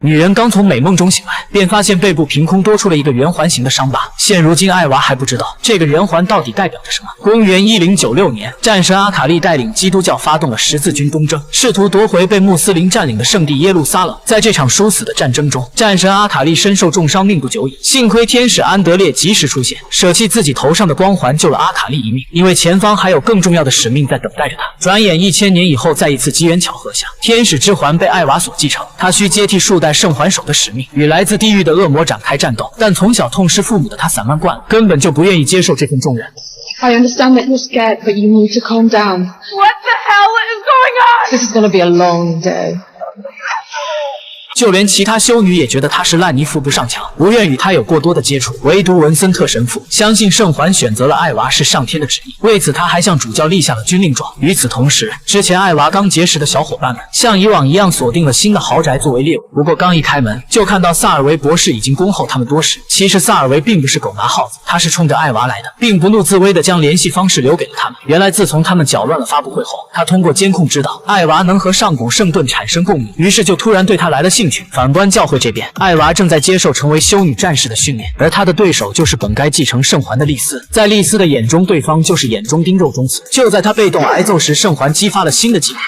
女人刚从美梦中醒来，便发现背部凭空多出了一个圆环形的伤疤。现如今，艾娃还不知道这个圆环到底代表着什么。公元1096年，战神阿卡利带领基督教发动了十字军东征，试图夺回被穆斯林占领的圣地耶路撒冷。在这场殊死的战争中，战神阿卡利身受重伤，命不久矣。幸亏天使安德烈及时出现，舍弃自己头上的光环，救了阿卡利一命。因为前方还有更重要的使命在等待着他。转眼1000年以后，在一次机缘巧合下，天使之环被艾娃所继承，他需接替数代圣环手的使命，与来自地狱的恶魔展开战斗。但从小痛失父母的他散漫惯了，根本就不愿意接受这份重任。I understand that you're scared, but you need to calm down. What the hell is going on? This is going to be a long day. 就连其他修女也觉得他是烂泥扶不上墙，不愿与他有过多的接触。唯独文森特神父相信圣环选择了艾娃是上天的旨意，为此他还向主教立下了军令状。与此同时，之前艾娃刚结识的小伙伴们像以往一样锁定了新的豪宅作为猎物。不过刚一开门，就看到萨尔维博士已经恭候他们多时。其实萨尔维并不是狗拿耗子，他是冲着艾娃来的，并不怒自威地将联系方式留给了他们。原来自从他们搅乱了发布会后，他通过监控知道艾娃能和上古圣盾产生共鸣，于是就突然对他来了兴趣。反观教会这边，艾娃正在接受成为修女战士的训练，而她的对手就是本该继承圣环的丽丝。在丽丝的眼中，对方就是眼中钉肉中刺。就在她被动挨揍时，圣环激发了新的技能。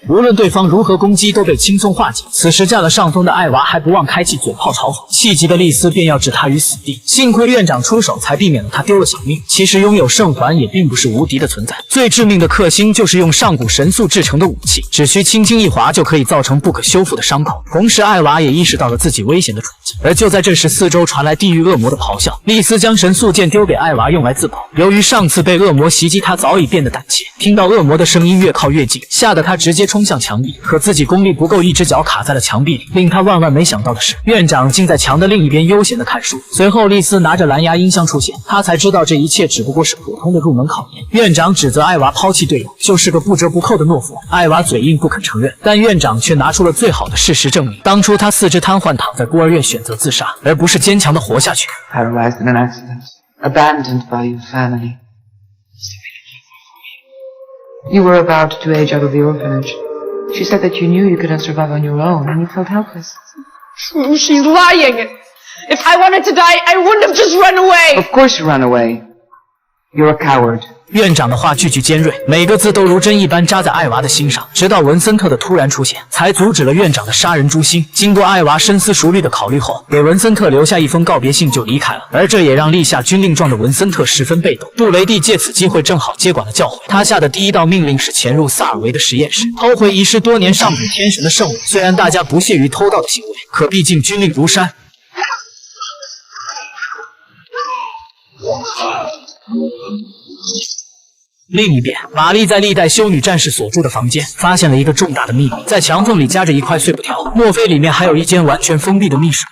无论对方如何攻击，都被轻松化解。此时占了上风的艾娃还不忘开启嘴炮嘲讽，气急的丽丝便要置他于死地。幸亏院长出手，才避免了他丢了小命。其实拥有圣环也并不是无敌的存在，最致命的克星就是用上古神素制成的武器，只需轻轻一划就可以造成不可修复的伤口。同时，艾娃也意识到了自己危险的处境。而就在这时，四周传来地狱恶魔的咆哮。丽丝将神素剑丢给艾娃，用来自保。由于上次被恶魔袭击，他早已变得胆怯，听到恶魔的声音越靠越近，吓得他直接冲向墙壁。可自己功力不够，一只脚卡在了墙壁里。令他万万没想到的是，院长竟在墙的另一边悠闲地看书。随后丽丝拿着蓝牙音箱出现，他才知道这一切只不过是普通的入门考验。院长指责艾娃抛弃队友，就是个不折不扣的懦夫。艾娃嘴硬不肯承认，但院长却拿出了最好的事实证明，当初他四肢瘫痪躺在孤儿院，选择自杀，而不是坚强地活下去。 Paralyzed in an accident, abandoned by your family. You were about to age out of the orphanage. She said that you knew you couldn't survive on your own, and you felt helpless. She's lying. If I wanted to die, I wouldn't have just run away. Of course you ran away. You're a coward. 院长的话句句尖锐，每个字都如针一般扎在艾娃的心上。直到文森特的突然出现，才阻止了院长的杀人诛心。经过艾娃深思熟虑的考虑后，给文森特留下一封告别信就离开了。而这也让立下军令状的文森特十分被动。杜雷蒂借此机会正好接管了教会，他下的第一道命令是潜入萨尔维的实验室，偷回遗失多年上古天神的圣物。虽然大家不屑于偷盗的行为，可毕竟军令如山。另一边，玛丽在历代修女战士所住的房间发现了一个重大的秘密，在墙缝里夹着一块碎布条，莫非里面还有一间完全封闭的密室？